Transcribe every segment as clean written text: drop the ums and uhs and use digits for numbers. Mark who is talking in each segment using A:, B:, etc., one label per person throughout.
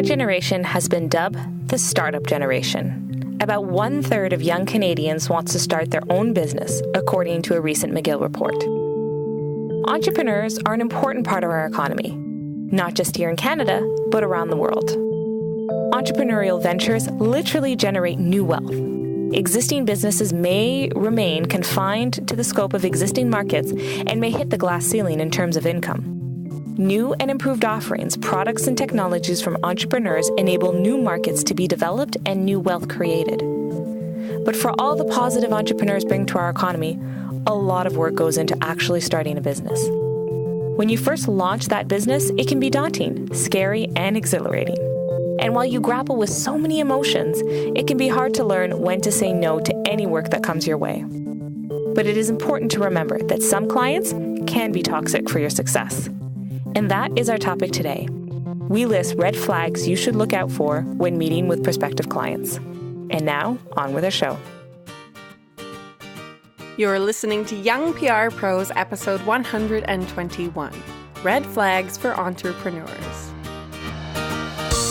A: Our generation has been dubbed the startup generation. About 1/3 of young Canadians wants to start their own business, according to a recent McGill report. Entrepreneurs are an important part of our economy, not just here in Canada, but around the world. Entrepreneurial ventures literally generate new wealth. Existing businesses may remain confined to the scope of existing markets and may hit the glass ceiling in terms of income. New and improved offerings, products, and technologies from entrepreneurs enable new markets to be developed and new wealth created. But for all the positive entrepreneurs bring to our economy, a lot of work goes into actually starting a business. When you first launch that business, it can be daunting, scary, and exhilarating. And while you grapple with so many emotions, it can be hard to learn when to say no to any work that comes your way. But it is important to remember that some clients can be toxic for your success. And that is our topic today. We list red flags you should look out for when meeting with prospective clients. And now, on with our show.
B: You're listening to Young PR Pros, episode 121, Red Flags for Entrepreneurs.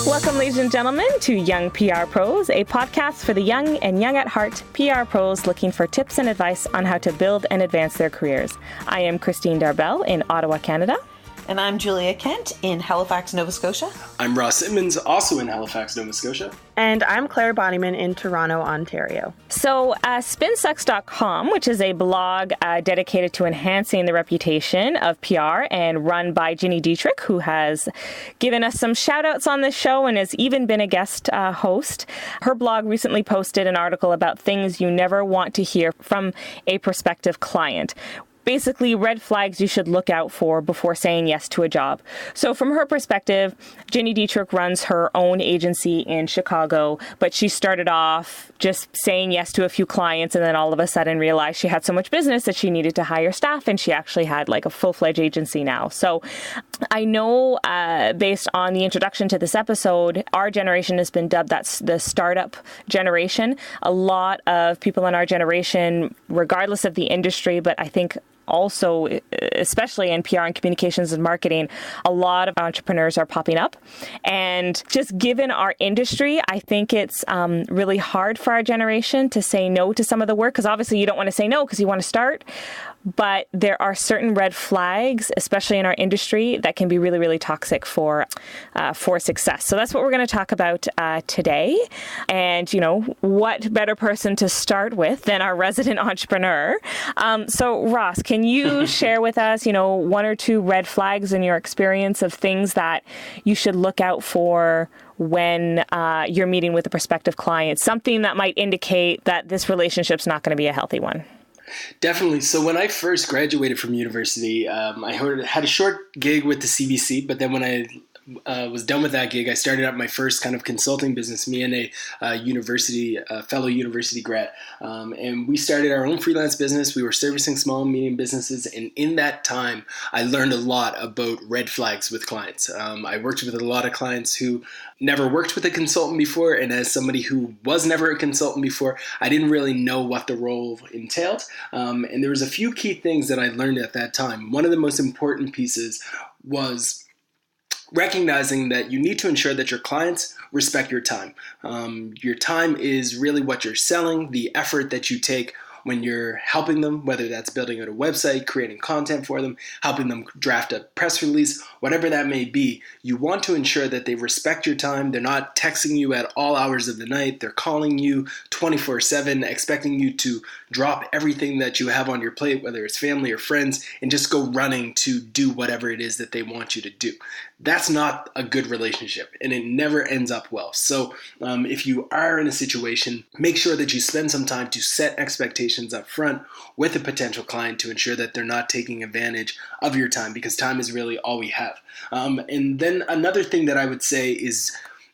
A: Welcome, ladies and gentlemen, to Young PR Pros, a podcast for the young and young at heart PR pros looking for tips and advice on how to build and advance their careers. I am Christine Darbell in Ottawa, Canada.
C: And I'm Julia Kent in Halifax, Nova Scotia.
D: I'm Ross Simmons, also in Halifax, Nova Scotia.
B: And I'm Claire Bonnyman in Toronto, Ontario.
A: So spinsucks.com, which is a blog dedicated to enhancing the reputation of PR and run by Ginny Dietrich, who has given us some shout outs on this show and has even been a guest host. Her blog recently posted an article about things you never want to hear from a prospective client. Basically, red flags you should look out for before saying yes to a job. So from her perspective, Ginny Dietrich runs her own agency in Chicago, but she started off just saying yes to a few clients and then all of a sudden realized she had so much business that she needed to hire staff, and she actually had like a full-fledged agency now. So I know based on the introduction to this episode, our generation has been dubbed that's the startup generation. A lot of people in our generation, regardless of the industry, but I think also, especially in PR and communications and marketing, a lot of entrepreneurs are popping up. And just given our industry, I think it's really hard for our generation to say no to some of the work, because obviously you don't want to say no because you want to start. But there are certain red flags, especially in our industry, that can be really, really toxic for success. So that's what we're going to talk about today. And, you know, what better person to start with than our resident entrepreneur? So Ross, can you share with us, you know, one or two red flags in your experience of things that you should look out for when you're meeting with a prospective client? Something that might indicate that this relationship's not going to be a healthy one.
D: Definitely. So when I first graduated from university, I had a short gig with the CBC, but then when I was done with that gig, I started up my first kind of consulting business, me and a fellow university grad. And we started our own freelance business. We were servicing small and medium businesses. And in that time, I learned a lot about red flags with clients. I worked with a lot of clients who never worked with a consultant before. And as somebody who was never a consultant before, I didn't really know what the role entailed. And there was a few key things that I learned at that time. One of the most important pieces was recognizing that you need to ensure that your clients respect your time. Your time is really what you're selling, the effort that you take when you're helping them, whether that's building out a website, creating content for them, helping them draft a press release, whatever that may be. You want to ensure that they respect your time. They're not texting you at all hours of the night. They're calling you 24/7, expecting you to drop everything that you have on your plate, whether it's family or friends, and just go running to do whatever it is that they want you to do. That's not a good relationship, and it never ends up well. So if you are in a situation, make sure that you spend some time to set expectations up front with a potential client to ensure that they're not taking advantage of your time, because time is really all we have. And then another thing that I would say is,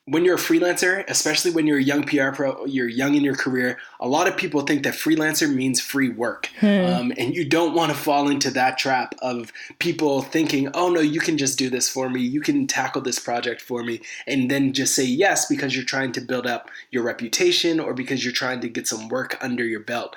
D: when you're a freelancer, especially when you're a young PR pro, you're young in your career, a lot of people think that freelancer means free work. And you don't want to fall into that trap of people thinking, oh no, you can just do this for me. You can tackle this project for me. And then just say yes because you're trying to build up your reputation or because you're trying to get some work under your belt.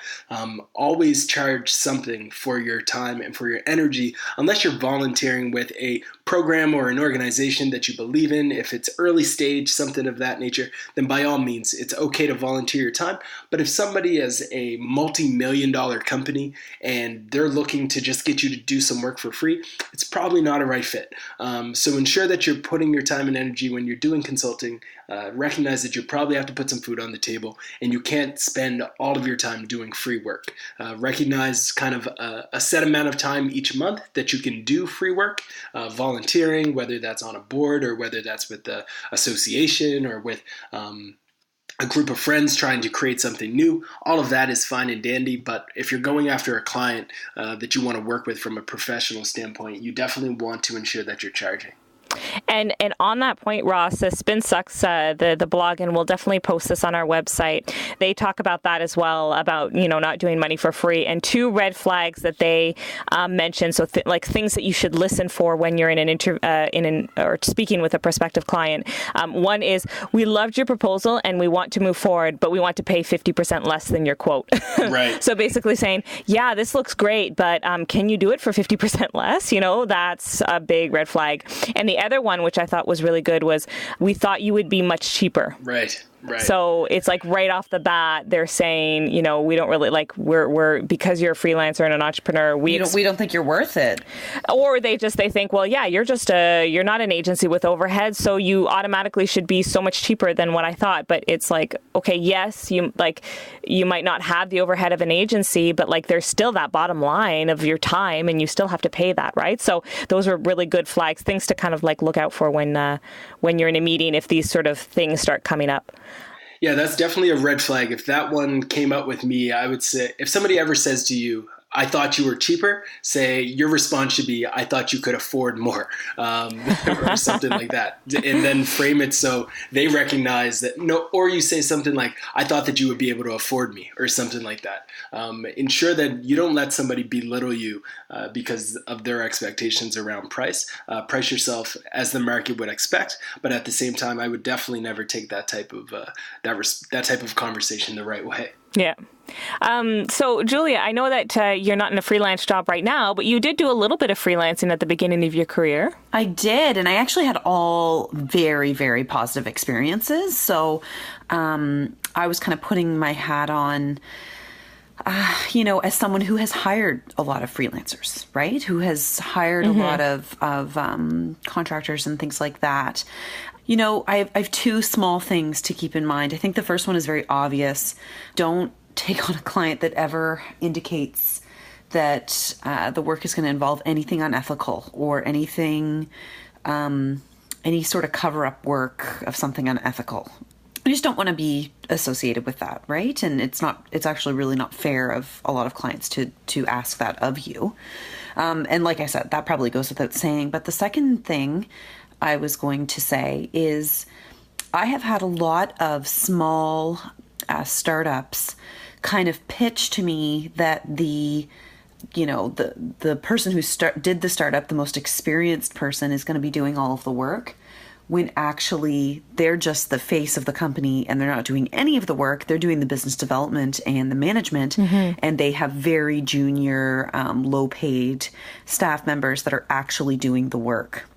D: Always charge something for your time and for your energy, unless you're volunteering with a program or an organization that you believe in, if it's early stage, something of that nature, then by all means, it's okay to volunteer your time. But if somebody is a multi-million-dollar company and they're looking to just get you to do some work for free, it's probably not a right fit. So ensure that you're putting your time and energy when you're doing consulting. Recognize that you probably have to put some food on the table, and you can't spend all of your time doing free work. Recognize kind of a set amount of time each month that you can do free work, volunteering, whether that's on a board or whether that's with the association or with a group of friends trying to create something new. All of that is fine and dandy, but if you're going after a client that you want to work with from a professional standpoint, you definitely want to ensure that you're charging.
A: And on that point, Ross, Spin Sucks, the blog, and we'll definitely post this on our website. They talk about that as well, about, not doing money for free, and 2 red flags that they mention. So like things that you should listen for when you're in an or speaking with a prospective client. One is, we loved your proposal and we want to move forward, but we want to pay 50% less than your quote.
D: Right.
A: So basically saying, yeah, this looks great, but can you do it for 50% less? That's a big red flag. And the other one, which I thought was really good, was, we thought you would be much cheaper.
D: Right. Right.
A: So it's like right off the bat, they're saying, we don't really we're because you're a freelancer and an entrepreneur, we
C: don't think you're worth it.
A: Or they think, well, yeah, you're not an agency with overhead, so you automatically should be so much cheaper than what I thought. But it's like, okay, yes, you might not have the overhead of an agency, but there's still that bottom line of your time, and you still have to pay that, right? So those are really good flags, things to kind of look out for when you're in a meeting, if these sort of things start coming up.
D: Yeah, that's definitely a red flag. If that one came up with me, I would say, if somebody ever says to you, I thought you were cheaper, say your response should be, I thought you could afford more, or something like that. And then frame it so they recognize that, or you say something like, I thought that you would be able to afford me, or something like that. Ensure that you don't let somebody belittle you because of their expectations around price. Price yourself as the market would expect, but at the same time, I would definitely never take that type of that type of conversation the right way.
A: Yeah. So, Julia, I know that you're not in a freelance job right now, but you did do a little bit of freelancing at the beginning of your career.
C: I did, and I actually had all very, very positive experiences. So I was kind of putting my hat on, as someone who has hired a lot of freelancers, right? Who has hired a lot of contractors and things like that. I have 2 small things to keep in mind. I think the first one is very obvious. Don't take on a client that ever indicates that the work is going to involve anything unethical or anything, any sort of cover-up work of something unethical. I just don't want to be associated with that, right? And it's actually really not fair of a lot of clients to ask that of you. And like I said, that probably goes without saying. But the second thing I was going to say is, I have had a lot of small startups kind of pitch to me that the person who did the startup, the most experienced person, is going to be doing all of the work, when actually they're just the face of the company and they're not doing any of the work. They're doing the business development and the management, and they have very junior, low-paid staff members that are actually doing the work.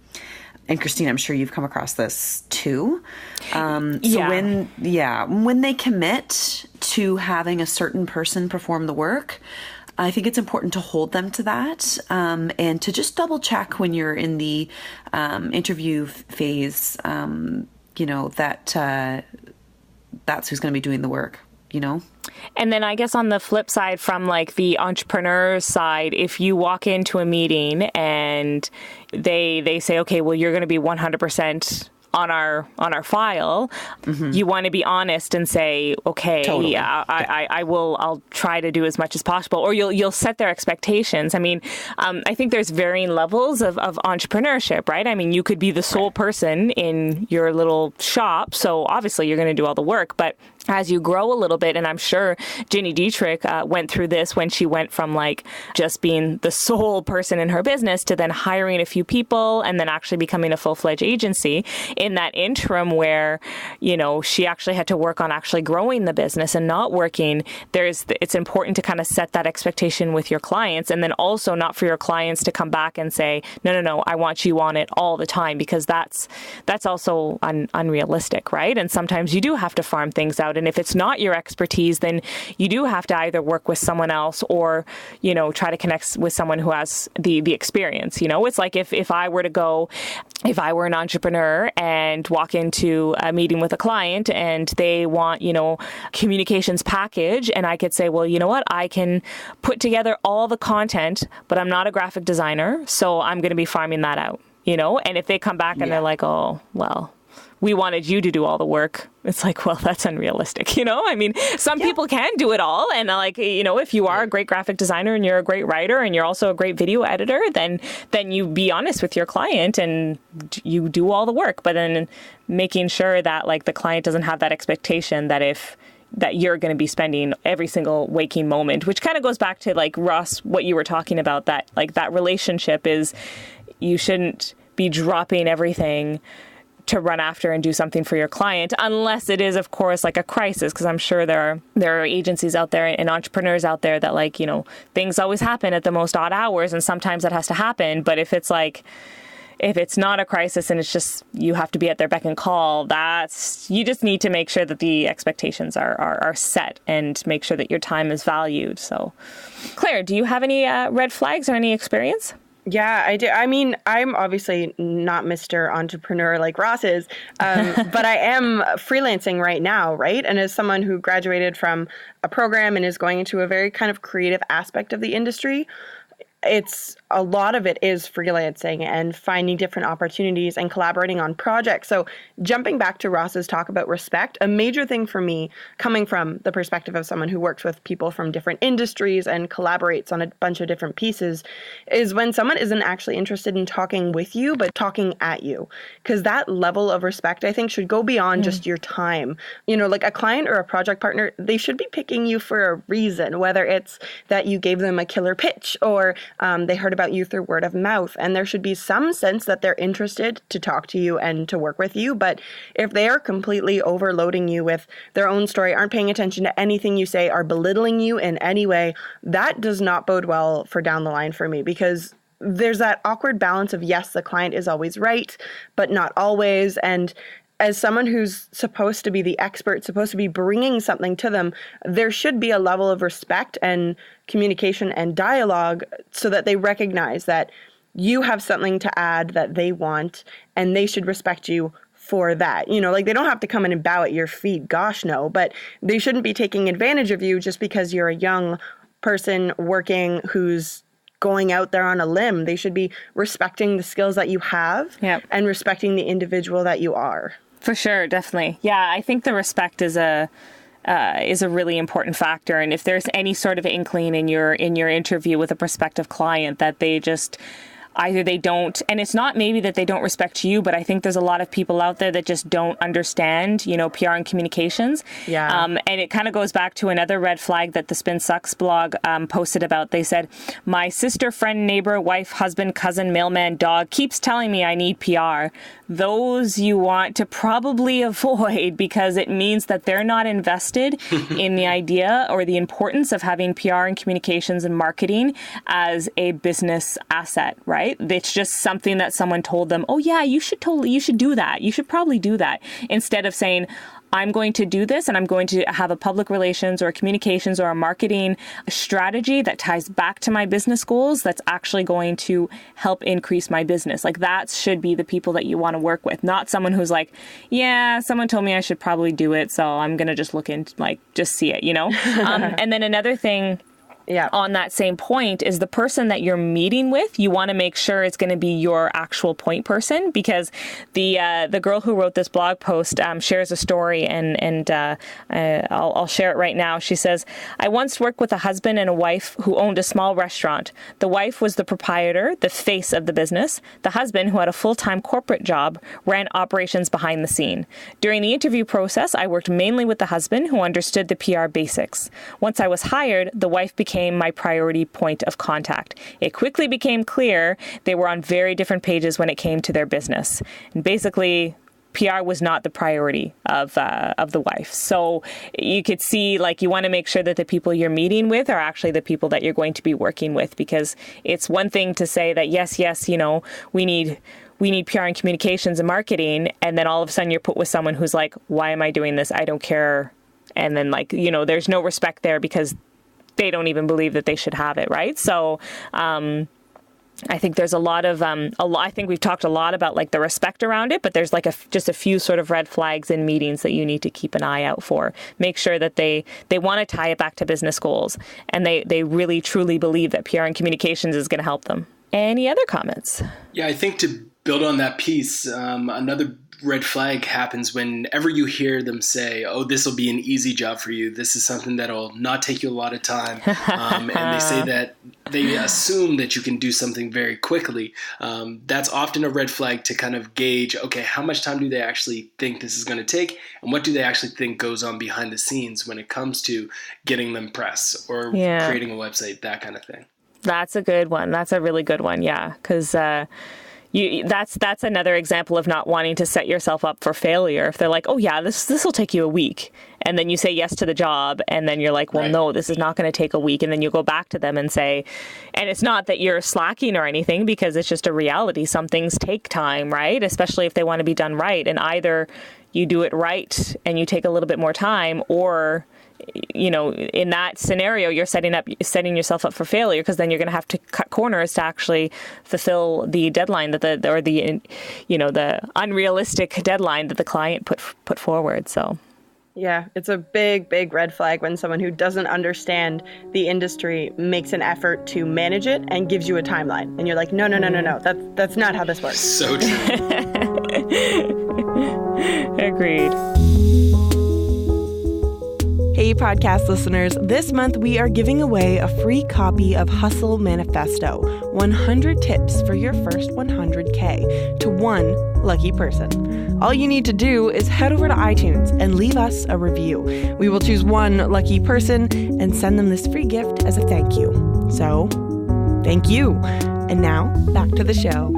C: And Christine, I'm sure you've come across this too. So when they commit to having a certain person perform the work, I think it's important to hold them to that, and to just double check when you're in the interview phase, that's who's going to be doing the work.
A: And then I guess on the flip side, from the entrepreneur side, if you walk into a meeting and they say, okay, well, you're going to be 100% on our file, you want to be honest and say, okay,
C: totally.
A: I'll try to do as much as possible, or you'll set their expectations. I mean, I think there's varying levels of entrepreneurship, right? I mean, you could be the sole person in your little shop, so obviously you're going to do all the work, but as you grow a little bit, and I'm sure Ginny Dietrich went through this when she went from like just being the sole person in her business to then hiring a few people and then actually becoming a full-fledged agency. In that interim where, you know, she actually had to work on actually growing the business and not working, it's important to kind of set that expectation with your clients, and then also not for your clients to come back and say, no, I want you on it all the time, because that's also unrealistic, right? And sometimes you do have to farm things out. And if it's not your expertise, then you do have to either work with someone else or, you know, try to connect with someone who has the experience. You know, it's like if I were an entrepreneur and walk into a meeting with a client and they want, you know, communications package, and I could say, well, you know what, I can put together all the content, but I'm not a graphic designer, so I'm going to be farming that out, you know? And if they come back and they're like, oh, well, we wanted you to do all the work. It's like, well, that's unrealistic. You know, I mean, some people can do it all. And like, you know, if you are a great graphic designer and you're a great writer and you're also a great video editor, then you be honest with your client and you do all the work. But then making sure that like the client doesn't have that expectation that you're going to be spending every single waking moment, which kind of goes back to like Ross, what you were talking about, that like that relationship is, you shouldn't be dropping everything to run after and do something for your client, unless it is, of course, like a crisis. Because I'm sure there are agencies out there and entrepreneurs out there that, like, you know, things always happen at the most odd hours, and sometimes that has to happen. But if it's not a crisis and it's just you have to be at their beck and call, you just need to make sure that the expectations are set and make sure that your time is valued. So, Claire, do you have any red flags or any experience?
B: Yeah, I do. I mean, I'm obviously not Mr. Entrepreneur like Ross is, but I am freelancing right now, right? And as someone who graduated from a program and is going into a very kind of creative aspect of the industry, a lot of it is freelancing and finding different opportunities and collaborating on projects. So jumping back to Ross's talk about respect, a major thing for me, coming from the perspective of someone who works with people from different industries and collaborates on a bunch of different pieces, is when someone isn't actually interested in talking with you, but talking at you. Because that level of respect, I think, should go beyond just your time. You know, like a client or a project partner, they should be picking you for a reason, whether it's that you gave them a killer pitch or they heard about you through word of mouth. And there should be some sense that they're interested to talk to you and to work with you. But if they are completely overloading you with their own story, aren't paying attention to anything you say, are belittling you in any way, that does not bode well for down the line for me, because there's that awkward balance of, yes, the client is always right, but not always. And as someone who's supposed to be the expert, supposed to be bringing something to them, there should be a level of respect and communication and dialogue so that they recognize that you have something to add that they want, and they should respect you for that. You know, like they don't have to come in and bow at your feet. Gosh, no. But they shouldn't be taking advantage of you just because you're a young person working who's going out there on a limb. They should be respecting the skills that you have and respecting the individual that you are.
A: For sure, definitely. Yeah, I think the respect is a really important factor. And if there's any sort of inkling in your interview with a prospective client that they just either they don't, and it's not maybe that they don't respect you, but I think there's a lot of people out there that just don't understand, you know, PR and communications. Yeah. And it kind of goes back to another red flag that the Spin Sucks blog posted about. They said, my sister, friend, neighbor, wife, husband, cousin, mailman, dog keeps telling me I need PR. Those you want to probably avoid, because it means that they're not invested in the idea or the importance of having PR and communications and marketing as a business asset, right? It's just something that someone told them, oh yeah, you should do that. You should probably do that. Instead of saying, I'm going to do this and I'm going to have a public relations or a communications or a marketing strategy that ties back to my business goals that's actually going to help increase my business. Like that should be the people that you want to work with, not someone who's like, yeah, someone told me I should probably do it, so I'm going to just look into just see it, you know? And then another thing on that same point is the person that you're meeting with, you want to make sure it's going to be your actual point person, because the girl who wrote this blog post shares a story, and I'll share it right now. She says, I once worked with a husband and a wife who owned a small restaurant. The wife was the proprietor, the face of the business. The husband, who had a full-time corporate job, ran operations behind the scene. During the interview process, I worked mainly with the husband, who understood the PR basics. Once I was hired, the wife became my priority point of contact. It quickly became clear they were on very different pages when it came to their business. And basically, PR was not the priority of the wife. So you could see, like, you want to make sure that the people you're meeting with are actually the people that you're going to be working with, because it's one thing to say that, yes, we need PR and communications and marketing, and then all of a sudden you're put with someone who's like, why am I doing this? I don't care. And then, like, there's no respect there because they don't even believe that they should have it, right? So I think there's a lot of, I think we've talked a lot about, like, the respect around it, but there's like just a few sort of red flags in meetings that you need to keep an eye out for. Make sure that they want to tie it back to business goals, and they really truly believe that PR and communications is going to help them. Any other comments?
D: Yeah, I think to build on that piece, another red flag happens whenever you hear them say, oh, this will be an easy job for you. This is something that'll not take you a lot of time. And they say that they assume that you can do something very quickly. That's often a red flag to kind of gauge, okay, how much time do they actually think this is going to take? And what do they actually think goes on behind the scenes when it comes to getting them press or creating a website, that kind of thing.
A: That's a good one. That's a really good one. Yeah. Because, that's another example of not wanting to set yourself up for failure. If they're like, oh yeah, this will take you a week, and then you say yes to the job, and then you're like, well, no, this is not going to take a week, and then you go back to them and say, and it's not that you're slacking or anything, because it's just a reality. Some things take time, right? Especially if they want to be done right, and either you do it right and you take a little bit more time, or in that scenario, you're setting yourself up for failure, because then you're going to have to cut corners to actually fulfill the deadline the unrealistic deadline that the client put forward. So.
B: Yeah, it's a big, big red flag when someone who doesn't understand the industry makes an effort to manage it and gives you a timeline. And you're like, no. That's not how this works.
D: So true.
A: Agreed.
E: Hey, podcast listeners, this month we are giving away a free copy of Hustle Manifesto, 100 tips for your first 100K to one lucky person. All you need to do is head over to iTunes and leave us a review. We will choose one lucky person and send them this free gift as a thank you. So, thank you. And now, back to the show.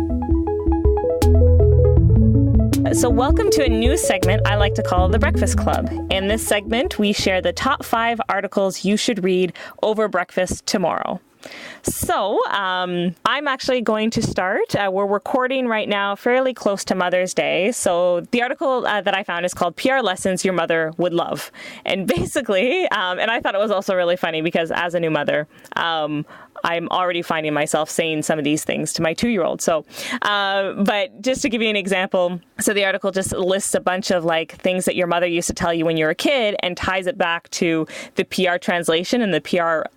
A: So welcome to a new segment I like to call The Breakfast Club. In this segment, we share the top 5 articles you should read over breakfast tomorrow. So I'm actually going to start. We're recording right now fairly close to Mother's Day. So the article that I found is called PR Lessons Your Mother Would Love. And basically, and I thought it was also really funny because as a new mother, I'm already finding myself saying some of these things to my 2-year-old. So, but just to give you an example, so the article just lists a bunch of like things that your mother used to tell you when you were a kid and ties it back to the PR translation and the PR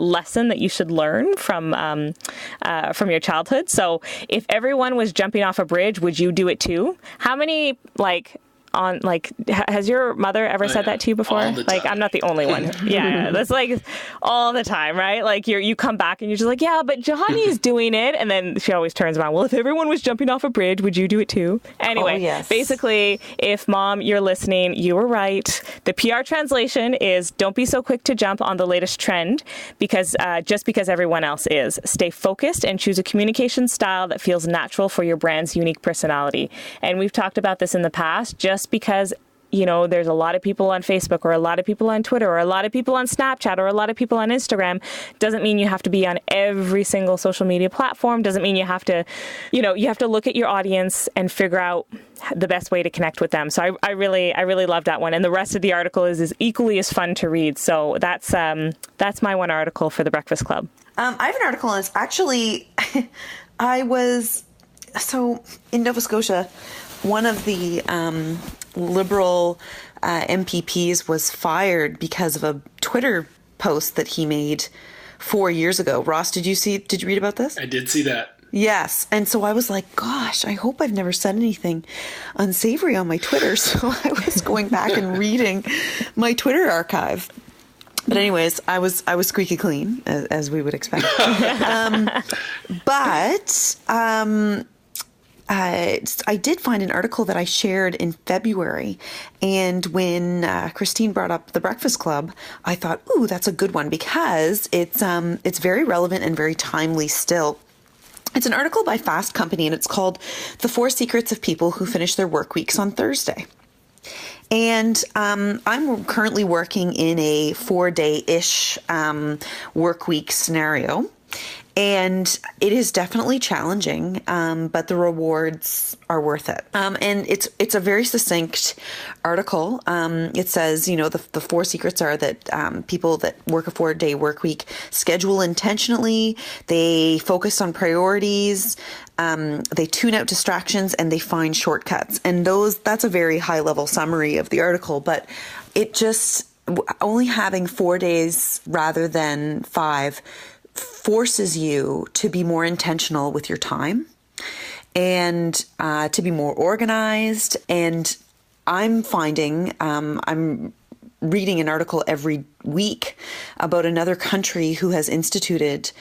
A: lesson that you should learn from your childhood. So if everyone was jumping off a bridge, would you do it too? How many has your mother ever said that to you before? Like, I'm not the only one. Yeah, that's like all the time, right? Like you come back and you're just like, yeah, but Johnny's doing it. And then she always turns around. Well, if everyone was jumping off a bridge, would you do it too? Anyway, Basically, if Mom, you're listening, you were right. The PR translation is don't be so quick to jump on the latest trend because just because everyone else is. Stay focused and choose a communication style that feels natural for your brand's unique personality. And we've talked about this in the past. Just because, there's a lot of people on Facebook or a lot of people on Twitter or a lot of people on Snapchat or a lot of people on Instagram doesn't mean you have to be on every single social media platform. Doesn't mean you have to, you have to look at your audience and figure out the best way to connect with them. So I really love that one. And the rest of the article is equally as fun to read. So that's my one article for the Breakfast Club.
C: I have an article and it's actually, in Nova Scotia, one of the Liberal MPPs was fired because of a Twitter post that he made 4 years ago. Ross, did you read about this?
D: I did see that.
C: Yes. And so I was like, gosh, I hope I've never said anything unsavory on my Twitter. So I was going back and reading my Twitter archive. But anyways, I was squeaky clean, as we would expect. I did find an article that I shared in February, and when Christine brought up the Breakfast Club, I thought, ooh, that's a good one, because it's very relevant and very timely still. It's an article by Fast Company, and it's called "The 4 Secrets of People Who Finish Their Work Weeks on Thursday." And I'm currently working in a 4-day-ish work week scenario. And it is definitely challenging, but the rewards are worth it. And it's a very succinct article. It says, the 4 secrets are that people that work a 4-day work week schedule intentionally, they focus on priorities, they tune out distractions, and they find shortcuts. And that's a very high-level summary of the article, but it just, only having 4 days rather than 5 forces you to be more intentional with your time and to be more organized. And I'm finding, I'm reading an article every week about another country who has instituted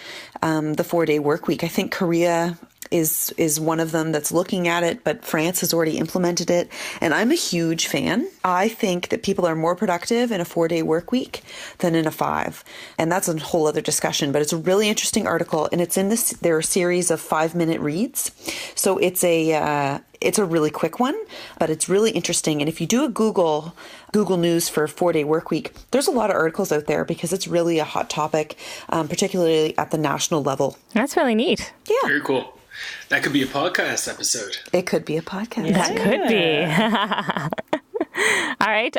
C: the 4-day work week. I think Korea is one of them that's looking at it, but France has already implemented it. And I'm a huge fan. I think that people are more productive in a 4-day work week than in a 5. And that's a whole other discussion, but it's a really interesting article. And it's in there are a series of 5-minute reads. So it's a really quick one, but it's really interesting. And if you do a Google News for 4-day work week, there's a lot of articles out there because it's really a hot topic, particularly at the national level.
A: That's really neat.
C: Yeah.
D: Very cool. That could be a podcast episode.
C: It could be a podcast.
A: Yeah. That could be. All right.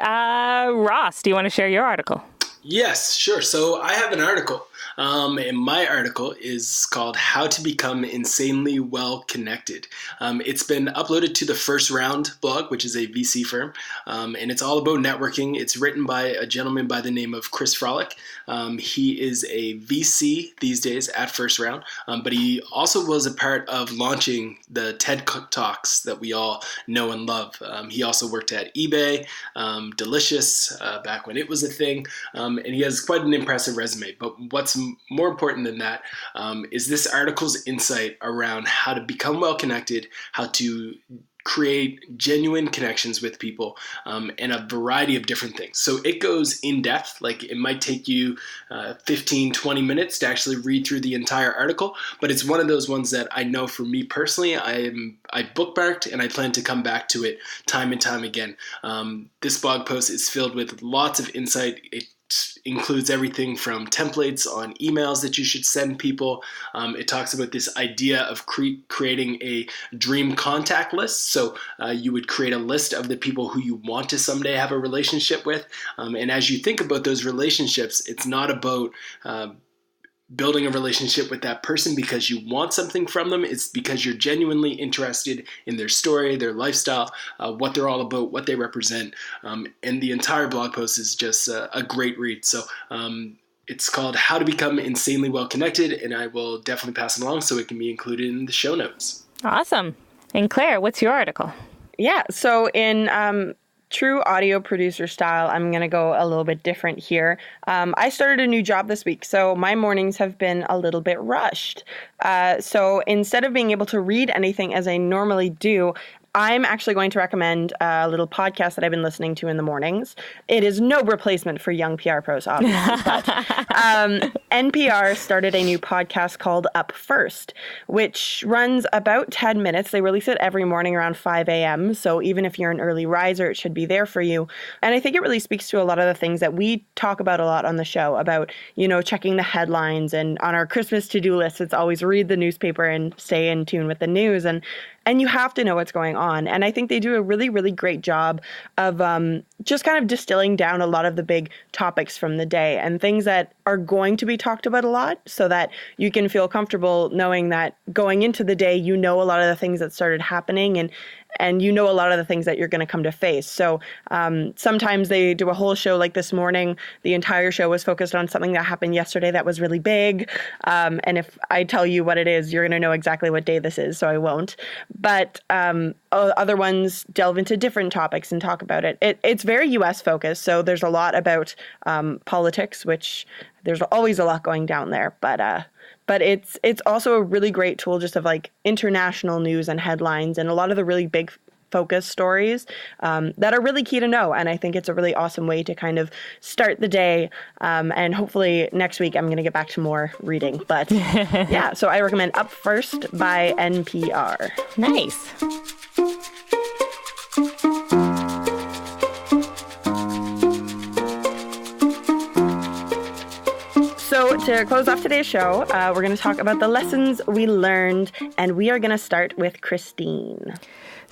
A: Ross, do you want to share your article?
D: Yes, sure. So I have an article. And my article is called "How to Become Insanely Well Connected." It's been uploaded to the First Round blog, which is a VC firm, and it's all about networking. It's written by a gentleman by the name of Chris Frolick. He is a VC these days at First Round, but he also was a part of launching the TED Talks that we all know and love. He also worked at eBay, Delicious, back when it was a thing, and he has quite an impressive resume. But what's more important than that is this article's insight around how to become well connected, how to create genuine connections with people, and a variety of different things. So it goes in depth. Like, it might take you 15, 20 minutes to actually read through the entire article, but it's one of those ones that I know for me personally, I bookmarked and I plan to come back to it time and time again. This blog post is filled with lots of insight. It includes everything from templates on emails that you should send people. It talks about this idea of creating a dream contact list. So you would create a list of the people who you want to someday have a relationship with. And as you think about those relationships, it's not about building a relationship with that person because you want something from them. It's because you're genuinely interested in their story, their lifestyle, what they're all about, what they represent. And the entire blog post is just a great read. So it's called "How to Become Insanely Well Connected," and I will definitely pass it along so it can be included in the show notes.
A: Awesome. And Claire, what's your article?
B: Yeah, so in true audio producer style, I'm going to go a little bit different here. I started a new job this week, so my mornings have been a little bit rushed. So instead of being able to read anything as I normally do, I'm actually going to recommend a little podcast that I've been listening to in the mornings. It is no replacement for young PR pros, obviously, but NPR started a new podcast called Up First, which runs about 10 minutes. They release it every morning around 5 a.m., so even if you're an early riser, it should be there for you. And I think it really speaks to a lot of the things that we talk about a lot on the show, about, checking the headlines, and on our Christmas to-do list, it's always read the newspaper and stay in tune with the news. And you have to know what's going on. And I think they do a really, really great job of just kind of distilling down a lot of the big topics from the day and things that are going to be talked about a lot, so that you can feel comfortable knowing that going into the day, a lot of the things that started happening, you know a lot of the things that you're going to come to face. So sometimes they do a whole show like this morning. The entire show was focused on something that happened yesterday that was really big. And if I tell you what it is, you're going to know exactly what day this is, so I won't. But other ones delve into different topics and talk about it. It's very U.S. focused, so there's a lot about politics, which there's always a lot going down there. But it's also a really great tool just of like international news and headlines and a lot of the really big focus stories that are really key to know. And I think it's a really awesome way to kind of start the day. And hopefully next week I'm going to get back to more reading. But yeah, so I recommend Up First by NPR.
A: Nice.
B: So to close off today's show, we're going to talk about the lessons we learned, and we are going to start with Christine.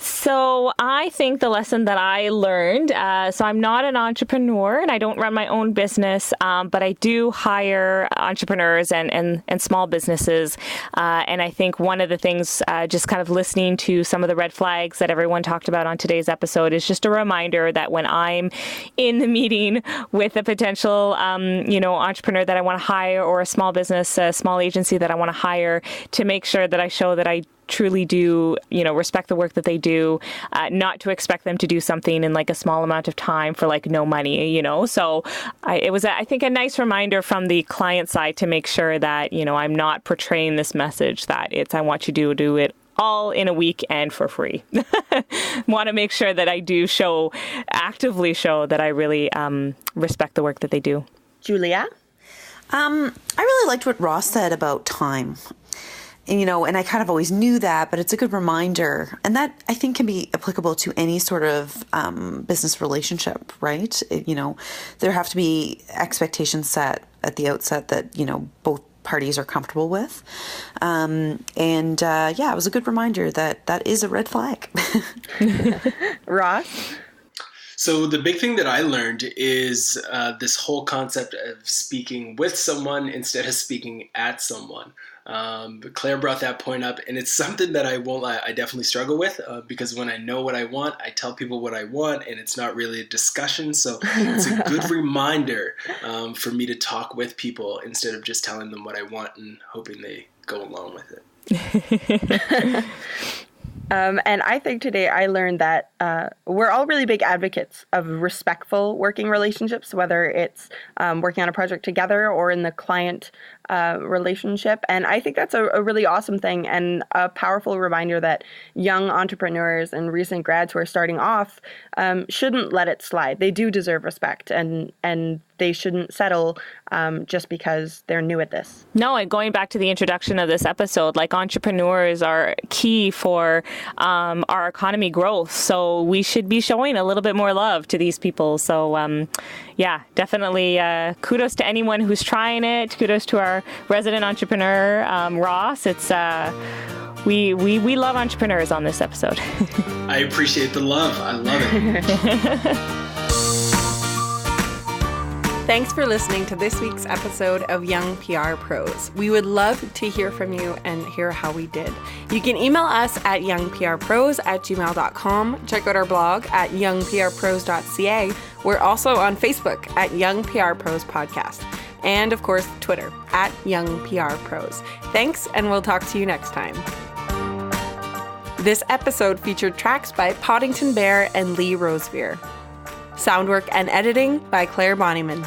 A: So I think the lesson that I learned, so I'm not an entrepreneur and I don't run my own business, but I do hire entrepreneurs and small businesses. And I think one of the things, just kind of listening to some of the red flags that everyone talked about on today's episode is just a reminder that when I'm in the meeting with a potential, entrepreneur that I want to hire or a small business, a small agency that I want to hire, to make sure that I show that I truly do, respect the work that they do, not to expect them to do something in like a small amount of time for like no money, So it was, I think, a nice reminder from the client side to make sure that, I'm not portraying this message that I want you to do it all in a week and for free. Want to make sure that I do actively show that I really respect the work that they do.
B: Julia?
C: I really liked what Ross said about time. And I kind of always knew that, but it's a good reminder. And that, I think, can be applicable to any sort of business relationship, right? There have to be expectations set at the outset that, both parties are comfortable with. It was a good reminder that is a red flag.
B: Ross?
D: So the big thing that I learned is this whole concept of speaking with someone instead of speaking at someone. Claire brought that point up, and it's something that I definitely struggle with because when I know what I want, I tell people what I want, and it's not really a discussion. So it's a good reminder for me to talk with people instead of just telling them what I want and hoping they go along with it.
B: And I think today I learned that we're all really big advocates of respectful working relationships, whether it's working on a project together or in the client relationship. And I think that's a really awesome thing and a powerful reminder that young entrepreneurs and recent grads who are starting off shouldn't let it slide. They do deserve respect, and they shouldn't settle just because they're new at this.
A: No, and going back to the introduction of this episode, like entrepreneurs are key for our economy growth. So we should be showing a little bit more love to these people. So definitely kudos to anyone who's trying it. Kudos to our resident entrepreneur, Ross. It's we love entrepreneurs on this episode.
D: I appreciate the love. I love it.
E: Thanks for listening to this week's episode of Young PR Pros. We would love to hear from you and hear how we did. You can email us at youngprpros@gmail.com. Check out our blog at youngprpros.ca. We're also on Facebook at Young PR Pros Podcast. And of course, Twitter at Young PR Pros. Thanks, and we'll talk to you next time. This episode featured tracks by Poddington Bear and Lee Rosevear. Sound work and editing by Claire Bonnyman.